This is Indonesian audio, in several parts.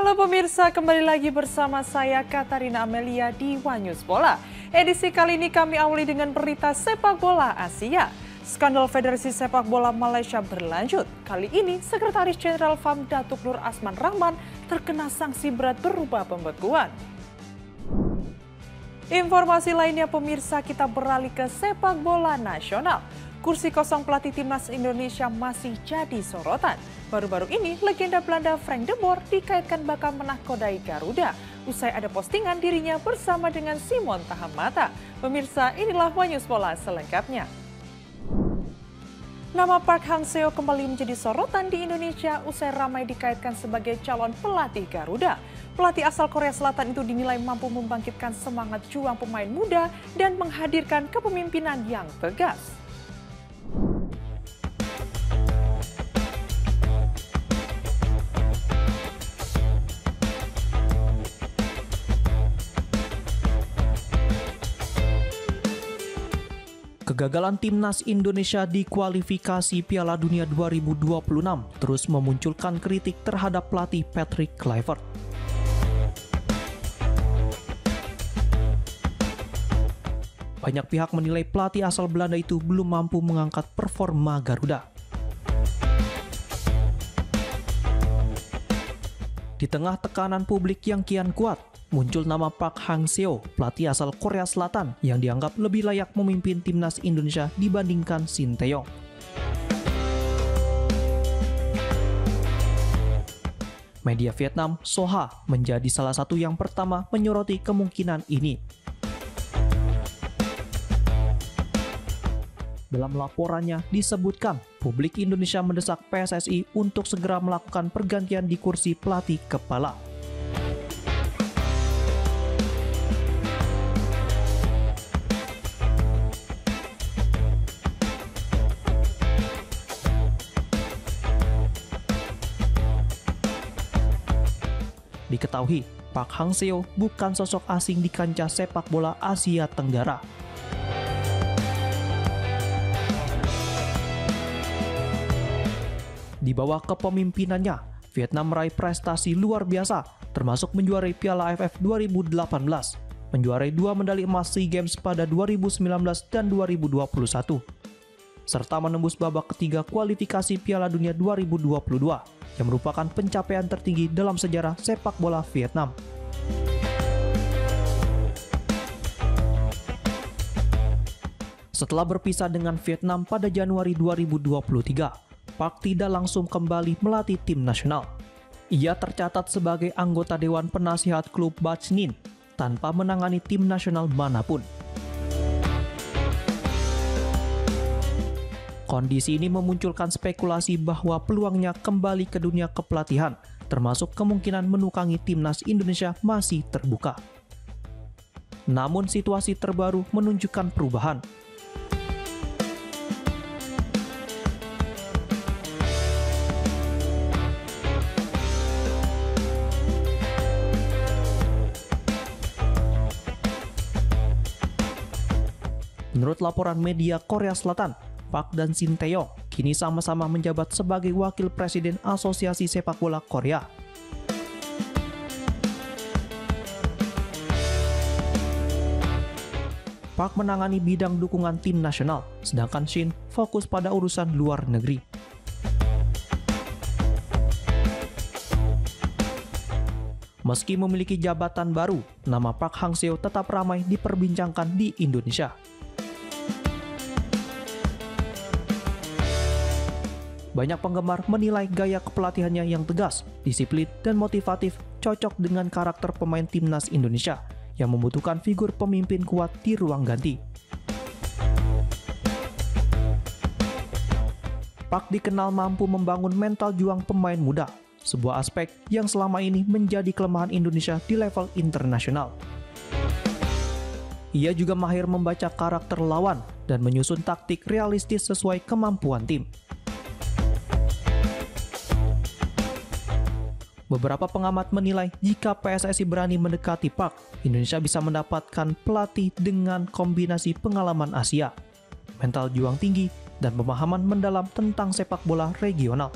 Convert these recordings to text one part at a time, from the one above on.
Halo pemirsa, kembali lagi bersama saya Katarina Amelia di One News Bola. Edisi kali ini kami awali dengan berita sepak bola Asia. Skandal Federasi Sepak Bola Malaysia berlanjut. Kali ini, Sekretaris Jenderal FAM Datuk Nur Asman Rahman terkena sanksi berat berupa pembekuan. Informasi lainnya pemirsa, kita beralih ke sepak bola nasional. Kursi kosong pelatih timnas Indonesia masih jadi sorotan. Baru-baru ini, legenda Belanda Frank de Boer dikaitkan bakal menahkodai Garuda. Usai ada postingan dirinya bersama dengan Simon Tahamata. Pemirsa, inilah One News Bola selengkapnya. Nama Park Hang-seo kembali menjadi sorotan di Indonesia usai ramai dikaitkan sebagai calon pelatih Garuda. Pelatih asal Korea Selatan itu dinilai mampu membangkitkan semangat juang pemain muda dan menghadirkan kepemimpinan yang tegas. Kegagalan timnas Indonesia di kualifikasi Piala Dunia 2026 terus memunculkan kritik terhadap pelatih Patrick Kluivert. Banyak pihak menilai pelatih asal Belanda itu belum mampu mengangkat performa Garuda. Di tengah tekanan publik yang kian kuat, muncul nama Park Hang-seo, pelatih asal Korea Selatan yang dianggap lebih layak memimpin timnas Indonesia dibandingkan Shin Tae-yong. Media Vietnam, Soha, menjadi salah satu yang pertama menyoroti kemungkinan ini. Dalam laporannya disebutkan, publik Indonesia mendesak PSSI untuk segera melakukan pergantian di kursi pelatih kepala. Diketahui, Park Hang-seo bukan sosok asing di kancah sepak bola Asia Tenggara. Di bawah kepemimpinannya, Vietnam meraih prestasi luar biasa, termasuk menjuarai Piala AFF 2018, menjuarai 2 medali emas SEA Games pada 2019 dan 2021, serta menembus babak ketiga kualifikasi Piala Dunia 2022, yang merupakan pencapaian tertinggi dalam sejarah sepak bola Vietnam. Setelah berpisah dengan Vietnam pada Januari 2023, Park tidak langsung kembali melatih tim nasional. Ia tercatat sebagai anggota Dewan Penasihat klub Bach Ninh tanpa menangani tim nasional manapun. Kondisi ini memunculkan spekulasi bahwa peluangnya kembali ke dunia kepelatihan, termasuk kemungkinan menukangi timnas Indonesia masih terbuka. Namun situasi terbaru menunjukkan perubahan. Menurut laporan media Korea Selatan, Park dan Shin Tae-yong kini sama-sama menjabat sebagai Wakil Presiden Asosiasi Sepak Bola Korea. Park menangani bidang dukungan tim nasional, sedangkan Shin fokus pada urusan luar negeri. Meski memiliki jabatan baru, nama Park Hang-seo tetap ramai diperbincangkan di Indonesia. Banyak penggemar menilai gaya kepelatihannya yang tegas, disiplin, dan motivatif cocok dengan karakter pemain timnas Indonesia yang membutuhkan figur pemimpin kuat di ruang ganti. Park dikenal mampu membangun mental juang pemain muda, sebuah aspek yang selama ini menjadi kelemahan Indonesia di level internasional. Ia juga mahir membaca karakter lawan dan menyusun taktik realistis sesuai kemampuan tim. Beberapa pengamat menilai jika PSSI berani mendekati Park, Indonesia bisa mendapatkan pelatih dengan kombinasi pengalaman Asia, mental juang tinggi, dan pemahaman mendalam tentang sepak bola regional.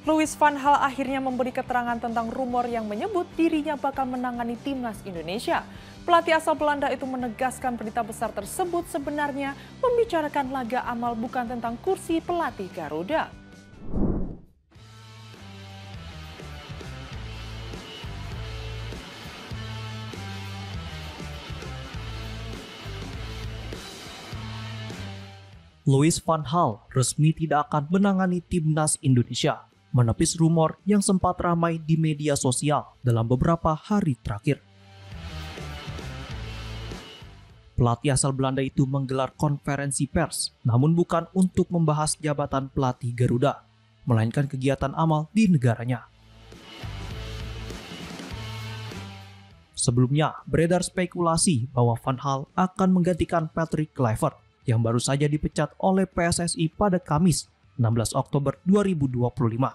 Louis van Gaal akhirnya memberi keterangan tentang rumor yang menyebut dirinya bakal menangani timnas Indonesia. Pelatih asal Belanda itu menegaskan berita besar tersebut sebenarnya membicarakan laga amal bukan tentang kursi pelatih Garuda. Louis van Gaal resmi tidak akan menangani timnas Indonesia, menepis rumor yang sempat ramai di media sosial dalam beberapa hari terakhir. Pelatih asal Belanda itu menggelar konferensi pers, namun bukan untuk membahas jabatan pelatih Garuda, melainkan kegiatan amal di negaranya. Sebelumnya, beredar spekulasi bahwa Van Gaal akan menggantikan Patrick Kluivert yang baru saja dipecat oleh PSSI pada Kamis, 16 Oktober 2025.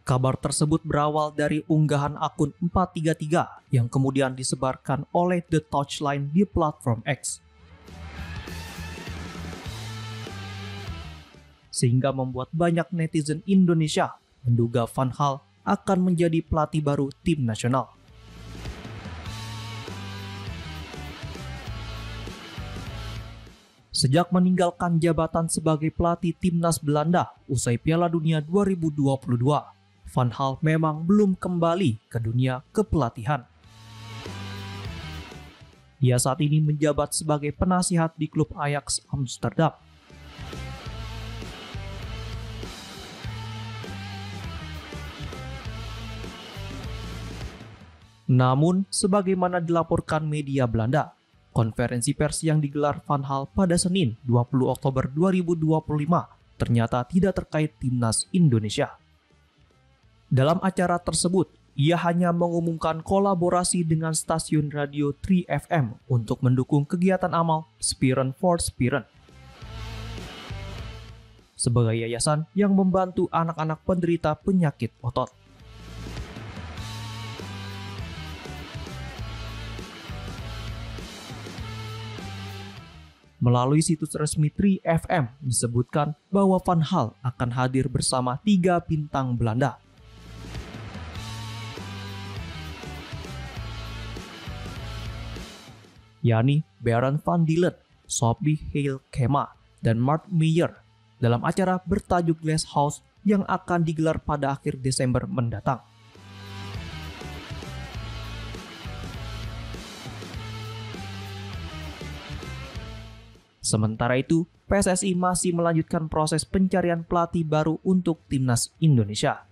Kabar tersebut berawal dari unggahan akun 433 yang kemudian disebarkan oleh The Touchline di platform X. Sehingga membuat banyak netizen Indonesia menduga Van Gaal akan menjadi pelatih baru tim nasional. Sejak meninggalkan jabatan sebagai pelatih timnas Belanda usai Piala Dunia 2022, Van Gaal memang belum kembali ke dunia kepelatihan. Dia saat ini menjabat sebagai penasihat di klub Ajax Amsterdam. Namun, sebagaimana dilaporkan media Belanda, konferensi pers yang digelar Van Gaal pada Senin 20 Oktober 2025 ternyata tidak terkait timnas Indonesia. Dalam acara tersebut, ia hanya mengumumkan kolaborasi dengan stasiun radio 3FM untuk mendukung kegiatan amal Spiren for Spiren sebagai yayasan yang membantu anak-anak penderita penyakit otot. Melalui situs resmi 3FM disebutkan bahwa Van Gaal akan hadir bersama 3 bintang Belanda. yakni Baron van Dillen, Sophie Heilkema, dan Mark Meyer dalam acara bertajuk Glass House yang akan digelar pada akhir Desember mendatang. Sementara itu, PSSI masih melanjutkan proses pencarian pelatih baru untuk timnas Indonesia.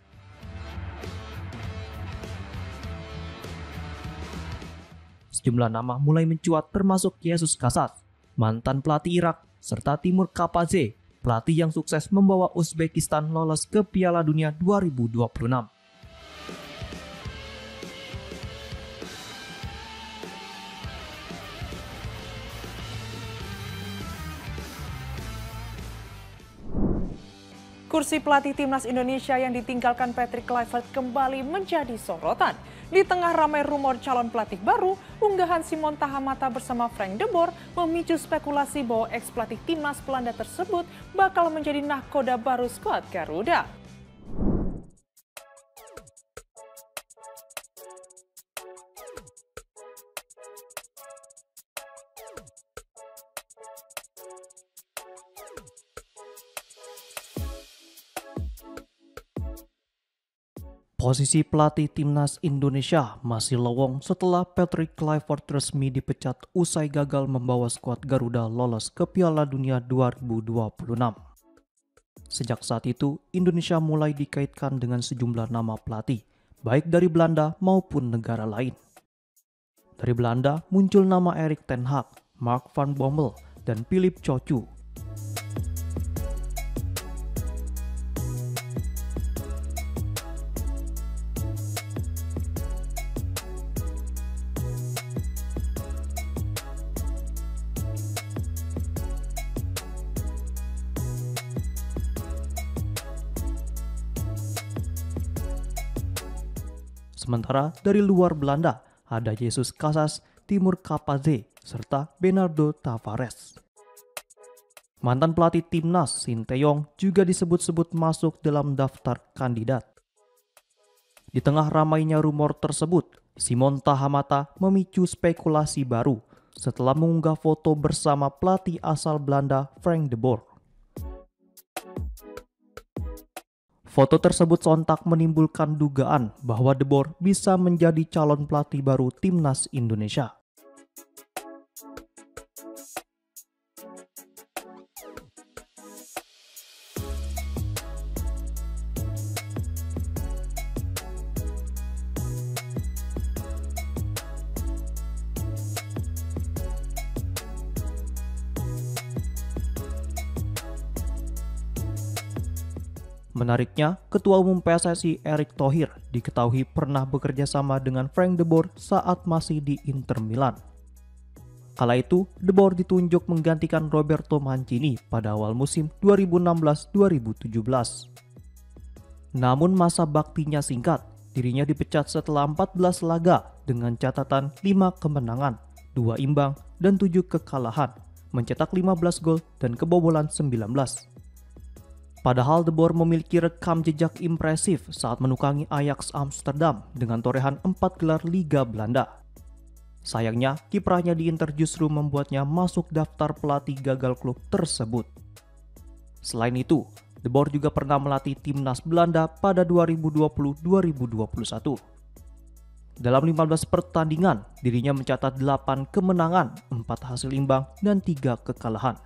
Sejumlah nama mulai mencuat termasuk Jesus Kasat, mantan pelatih Irak, serta Timur Kapadze, pelatih yang sukses membawa Uzbekistan lolos ke Piala Dunia 2026. Kursi pelatih timnas Indonesia yang ditinggalkan Patrick Kluivert kembali menjadi sorotan. Di tengah ramai rumor calon pelatih baru, unggahan Simon Tahamata bersama Frank de Boer memicu spekulasi bahwa ex-pelatih timnas Belanda tersebut bakal menjadi nahkoda baru skuad Garuda. Posisi pelatih timnas Indonesia masih lowong setelah Patrick Kluivert resmi dipecat usai gagal membawa skuad Garuda lolos ke Piala Dunia 2026. Sejak saat itu, Indonesia mulai dikaitkan dengan sejumlah nama pelatih, baik dari Belanda maupun negara lain. Dari Belanda muncul nama Erik ten Hag, Mark van Bommel, dan Philip Cocu. Sementara dari luar Belanda ada Jesus Kasas, Timur Kapadze, serta Bernardo Tavares. Mantan pelatih timnas Sinteyong juga disebut-sebut masuk dalam daftar kandidat. Di tengah ramainya rumor tersebut, Simon Tahamata memicu spekulasi baru setelah mengunggah foto bersama pelatih asal Belanda Frank de Boer. Foto tersebut sontak menimbulkan dugaan bahwa de Boer bisa menjadi calon pelatih baru timnas Indonesia. Menariknya, Ketua Umum PSSI Erick Thohir diketahui pernah bekerja sama dengan Frank de Boer saat masih di Inter Milan. Kala itu, de Boer ditunjuk menggantikan Roberto Mancini pada awal musim 2016-2017. Namun masa baktinya singkat, dirinya dipecat setelah 14 laga dengan catatan 5 kemenangan, 2 imbang, dan 7 kekalahan, mencetak 15 gol dan kebobolan 19. Padahal de Boer memiliki rekam jejak impresif saat menukangi Ajax Amsterdam dengan torehan 4 gelar Liga Belanda. Sayangnya, kiprahnya di Inter justru membuatnya masuk daftar pelatih gagal klub tersebut. Selain itu, de Boer juga pernah melatih timnas Belanda pada 2020-2021. Dalam 15 pertandingan, dirinya mencatat 8 kemenangan, 4 hasil imbang, dan 3 kekalahan.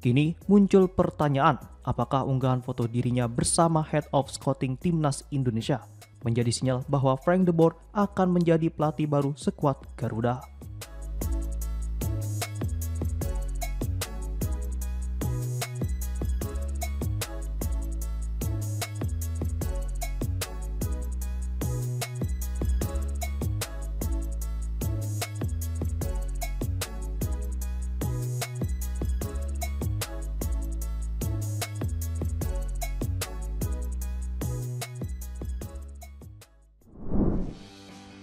Kini muncul pertanyaan, apakah unggahan foto dirinya bersama Head of Scouting Timnas Indonesia menjadi sinyal bahwa Frank de Boer akan menjadi pelatih baru skuad Garuda?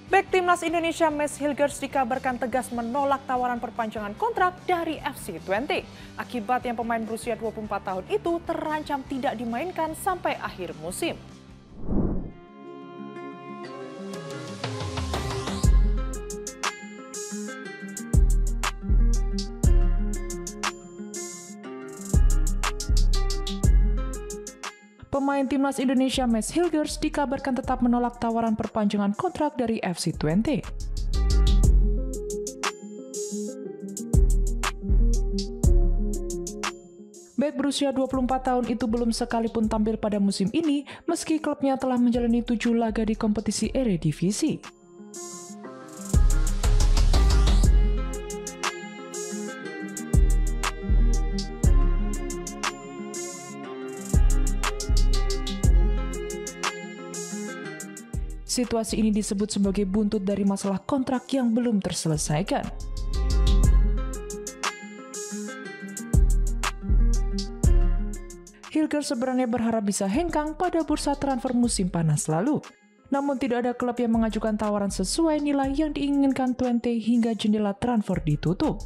Bek timnas Indonesia Mads Hilgers dikabarkan tegas menolak tawaran perpanjangan kontrak dari FC Twente. Akibatnya pemain berusia 24 tahun itu terancam tidak dimainkan sampai akhir musim. Pemain timnas Indonesia Mads Hilgers dikabarkan tetap menolak tawaran perpanjangan kontrak dari FC Twente. Bek berusia 24 tahun itu belum sekalipun tampil pada musim ini meski klubnya telah menjalani 7 laga di kompetisi Eredivisie. Situasi ini disebut sebagai buntut dari masalah kontrak yang belum terselesaikan. Hilgers sebenarnya berharap bisa hengkang pada bursa transfer musim panas lalu. Namun tidak ada klub yang mengajukan tawaran sesuai nilai yang diinginkan Twente hingga jendela transfer ditutup.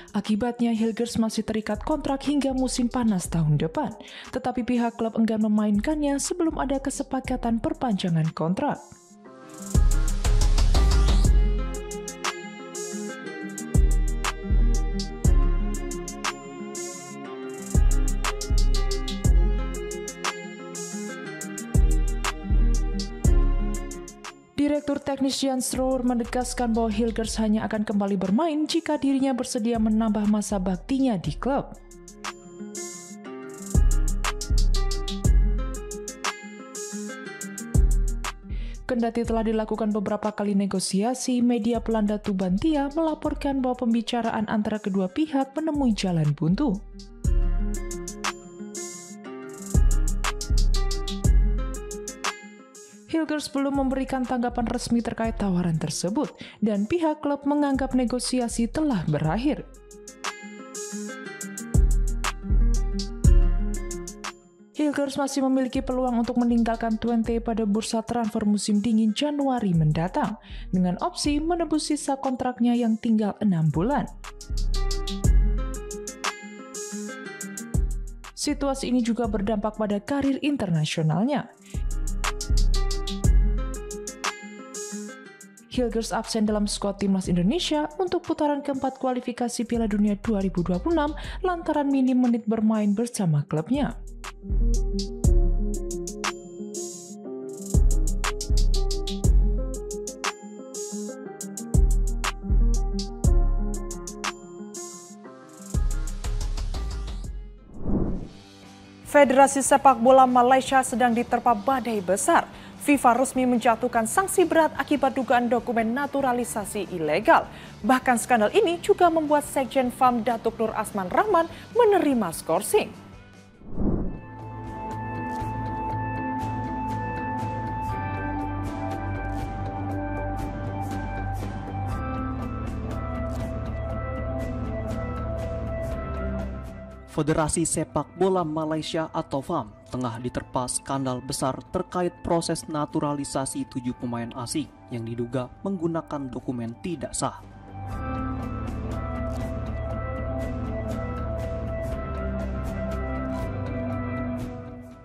Akibatnya Hilgers masih terikat kontrak hingga musim panas tahun depan, tetapi pihak klub enggan memainkannya sebelum ada kesepakatan perpanjangan kontrak. Direktur teknis Jan Stroer menegaskan bahwa Hilgers hanya akan kembali bermain jika dirinya bersedia menambah masa baktinya di klub. Kendati telah dilakukan beberapa kali negosiasi, media Belanda Tubantia melaporkan bahwa pembicaraan antara kedua pihak menemui jalan buntu. Hilgers belum memberikan tanggapan resmi terkait tawaran tersebut, dan pihak klub menganggap negosiasi telah berakhir. Hilgers masih memiliki peluang untuk meninggalkan Twente pada bursa transfer musim dingin Januari mendatang, dengan opsi menebus sisa kontraknya yang tinggal 6 bulan. Situasi ini juga berdampak pada karir internasionalnya. Hilgers absen dalam skuad timnas Indonesia untuk putaran keempat kualifikasi Piala Dunia 2026 lantaran minim menit bermain bersama klubnya. Federasi Sepak Bola Malaysia sedang diterpa badai besar. FIFA resmi menjatuhkan sanksi berat akibat dugaan dokumen naturalisasi ilegal. Bahkan skandal ini juga membuat Sekjen FAM Datuk Nur Asman Rahman menerima skorsing. Federasi Sepak Bola Malaysia atau FAM tengah diterpa skandal besar terkait proses naturalisasi 7 pemain asing yang diduga menggunakan dokumen tidak sah.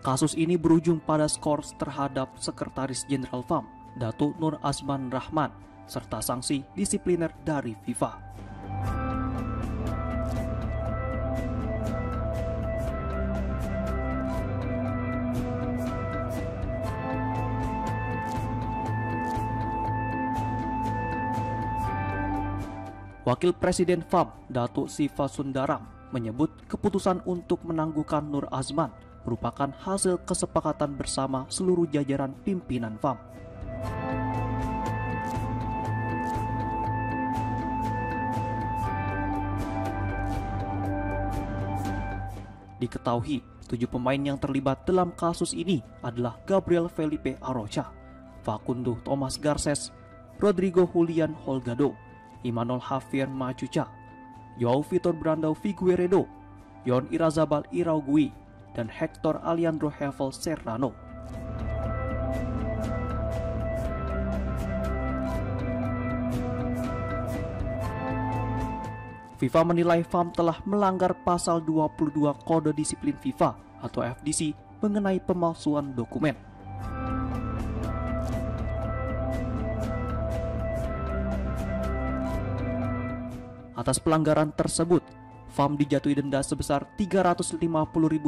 Kasus ini berujung pada skors terhadap Sekretaris Jenderal FAM, Datuk Nur Asman Rahman, serta sanksi disipliner dari FIFA. Wakil Presiden FAM, Datuk Siva Sundaram, menyebut keputusan untuk menangguhkan Nur Azman merupakan hasil kesepakatan bersama seluruh jajaran pimpinan FAM. Diketahui, 7 pemain yang terlibat dalam kasus ini adalah Gabriel Felipe Arocha, Facundo Thomas Garces, Rodrigo Julian Holgado, Imanol Javier Machuca, Joao Vitor Brandao Figueiredo, Yon Irazabal Iraugui, dan Hector Alejandro Hevel Serrano. FIFA menilai FAM telah melanggar pasal 22 Kode Disiplin FIFA atau FDC mengenai pemalsuan dokumen. Atas pelanggaran tersebut, FAM dijatuhi denda sebesar 350.000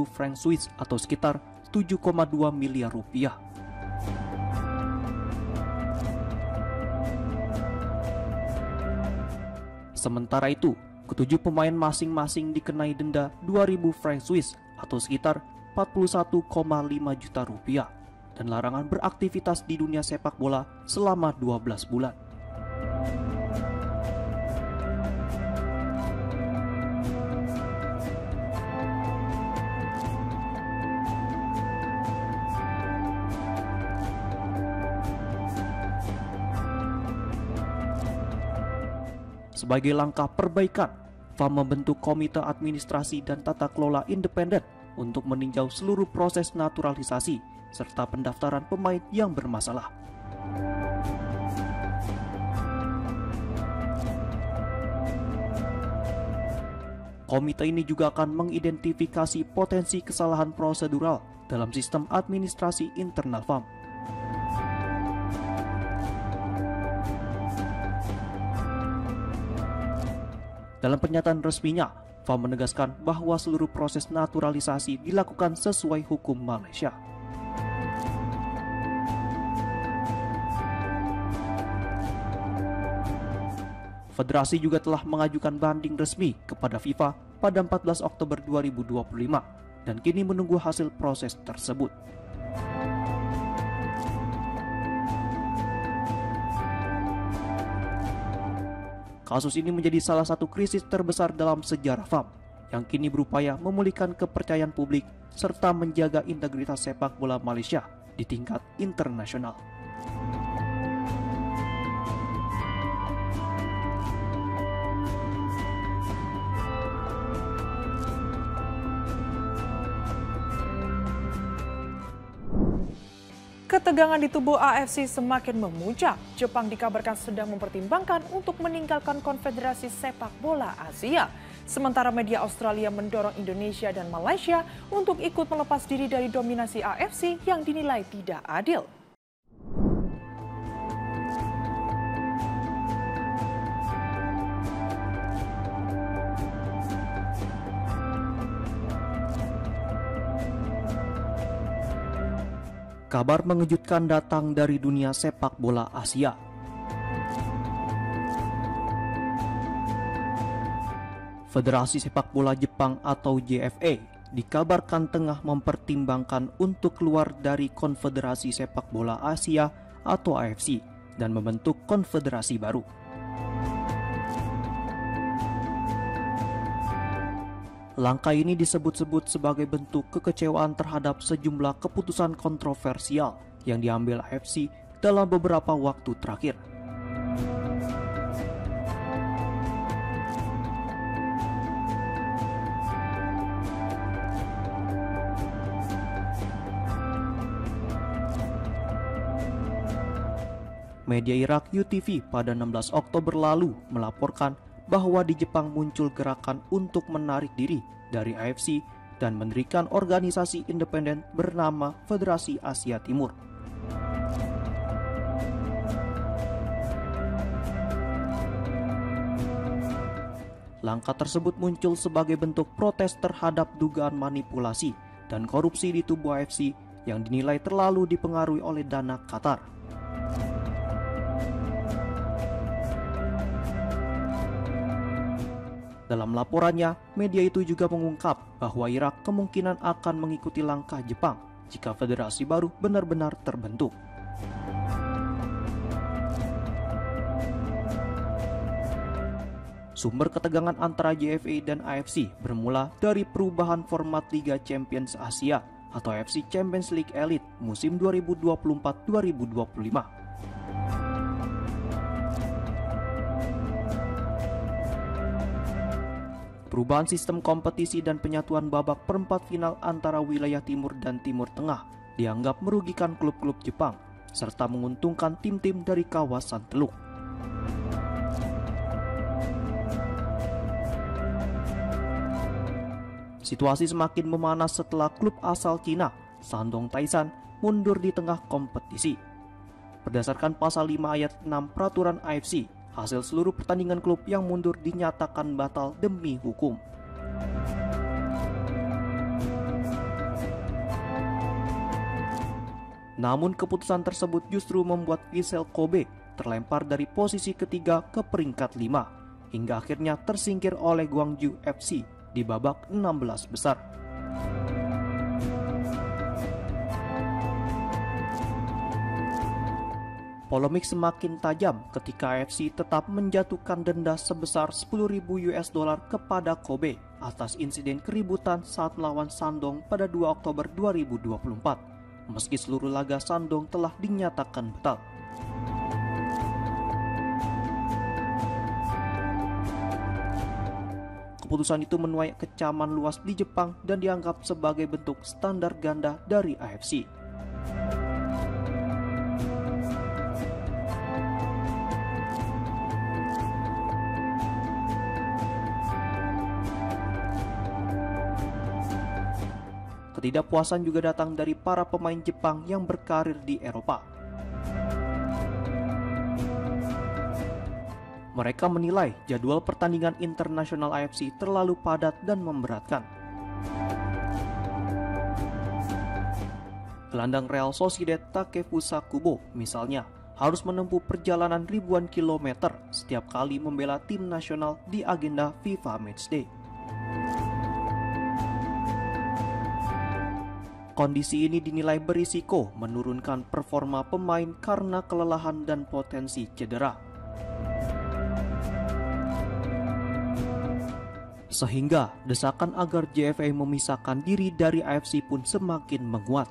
franc Swiss atau sekitar 7,2 miliar rupiah. Sementara itu, ketujuh pemain masing-masing dikenai denda 2.000 franc Swiss atau sekitar 41,5 juta rupiah dan larangan beraktivitas di dunia sepak bola selama 12 bulan. Sebagai langkah perbaikan, FAM membentuk Komite Administrasi dan Tata Kelola Independen untuk meninjau seluruh proses naturalisasi serta pendaftaran pemain yang bermasalah. Komite ini juga akan mengidentifikasi potensi kesalahan prosedural dalam sistem administrasi internal FAM. Dalam pernyataan resminya, FAM menegaskan bahwa seluruh proses naturalisasi dilakukan sesuai hukum Malaysia. Federasi juga telah mengajukan banding resmi kepada FIFA pada 14 Oktober 2025 dan kini menunggu hasil proses tersebut. Kasus ini menjadi salah satu krisis terbesar dalam sejarah FAM yang kini berupaya memulihkan kepercayaan publik serta menjaga integritas sepak bola Malaysia di tingkat internasional. Ketegangan di tubuh AFC semakin memuncak. Jepang dikabarkan sedang mempertimbangkan untuk meninggalkan Konfederasi Sepak Bola Asia. Sementara media Australia mendorong Indonesia dan Malaysia untuk ikut melepas diri dari dominasi AFC yang dinilai tidak adil. Kabar mengejutkan datang dari dunia sepak bola Asia. Federasi Sepak Bola Jepang atau JFA dikabarkan tengah mempertimbangkan untuk keluar dari Konfederasi Sepak Bola Asia atau AFC dan membentuk konfederasi baru. Langkah ini disebut-sebut sebagai bentuk kekecewaan terhadap sejumlah keputusan kontroversial yang diambil AFC dalam beberapa waktu terakhir. Media Irak UTV pada 16 Oktober lalu melaporkan bahwa di Jepang muncul gerakan untuk menarik diri dari AFC dan mendirikan organisasi independen bernama Federasi Asia Timur. Langkah tersebut muncul sebagai bentuk protes terhadap dugaan manipulasi dan korupsi di tubuh AFC yang dinilai terlalu dipengaruhi oleh dana Qatar. Dalam laporannya, media itu juga mengungkap bahwa Irak kemungkinan akan mengikuti langkah Jepang jika federasi baru benar-benar terbentuk. Sumber ketegangan antara JFA dan AFC bermula dari perubahan format Liga Champions Asia atau AFC Champions League Elite musim 2024-2025. Perubahan sistem kompetisi dan penyatuan babak perempat final antara wilayah timur dan timur tengah dianggap merugikan klub-klub Jepang serta menguntungkan tim-tim dari kawasan Teluk. Situasi semakin memanas setelah klub asal Cina, Shandong Taishan, mundur di tengah kompetisi. Berdasarkan pasal 5 ayat 6 peraturan AFC, hasil seluruh pertandingan klub yang mundur dinyatakan batal demi hukum. Namun keputusan tersebut justru membuat Vissel Kobe terlempar dari posisi ketiga ke peringkat 5, hingga akhirnya tersingkir oleh Gwangju FC di babak 16 besar. Polemik semakin tajam ketika AFC tetap menjatuhkan denda sebesar $10.000 kepada Kobe atas insiden keributan saat melawan Shandong pada 2 Oktober 2024, meski seluruh laga Shandong telah dinyatakan batal. Keputusan itu menuai kecaman luas di Jepang dan dianggap sebagai bentuk standar ganda dari AFC. Ketidakpuasan juga datang dari para pemain Jepang yang berkarir di Eropa. Mereka menilai jadwal pertandingan internasional AFC terlalu padat dan memberatkan. Gelandang Real Sociedad Takefusa Kubo misalnya harus menempuh perjalanan ribuan kilometer setiap kali membela tim nasional di agenda FIFA Matchday. Kondisi ini dinilai berisiko menurunkan performa pemain karena kelelahan dan potensi cedera. Sehingga desakan agar JFA memisahkan diri dari AFC pun semakin menguat.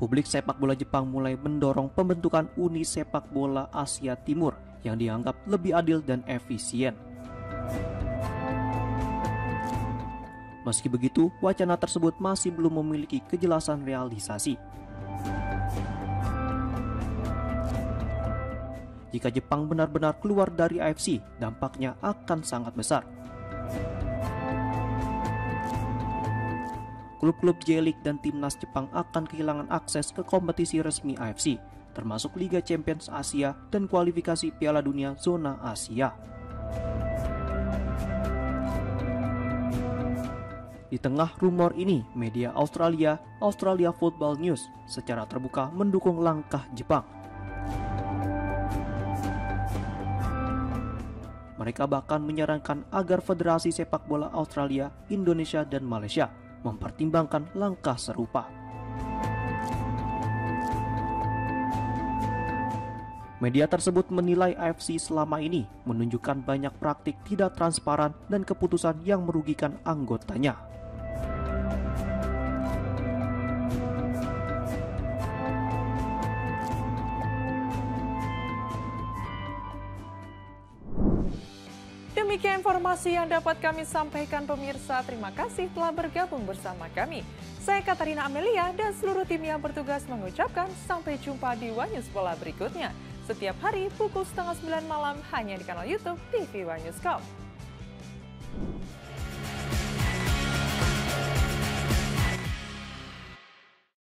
Publik sepak bola Jepang mulai mendorong pembentukan Uni Sepak Bola Asia Timur yang dianggap lebih adil dan efisien. Meski begitu, wacana tersebut masih belum memiliki kejelasan realisasi. Jika Jepang benar-benar keluar dari AFC, dampaknya akan sangat besar. Klub-klub J-League dan timnas Jepang akan kehilangan akses ke kompetisi resmi AFC, termasuk Liga Champions Asia dan kualifikasi Piala Dunia zona Asia. Di tengah rumor ini, media Australia Football News, secara terbuka mendukung langkah Jepang. Mereka bahkan menyarankan agar Federasi Sepak Bola Australia, Indonesia, dan Malaysia mempertimbangkan langkah serupa. Media tersebut menilai AFC selama ini menunjukkan banyak praktik tidak transparan dan keputusan yang merugikan anggotanya. Demikian informasi yang dapat kami sampaikan pemirsa. Terima kasih telah bergabung bersama kami. Saya Katarina Amelia dan seluruh tim yang bertugas mengucapkan sampai jumpa di One News Bola berikutnya. Setiap hari pukul 8:30 malam hanya di kanal YouTube TV One News.com.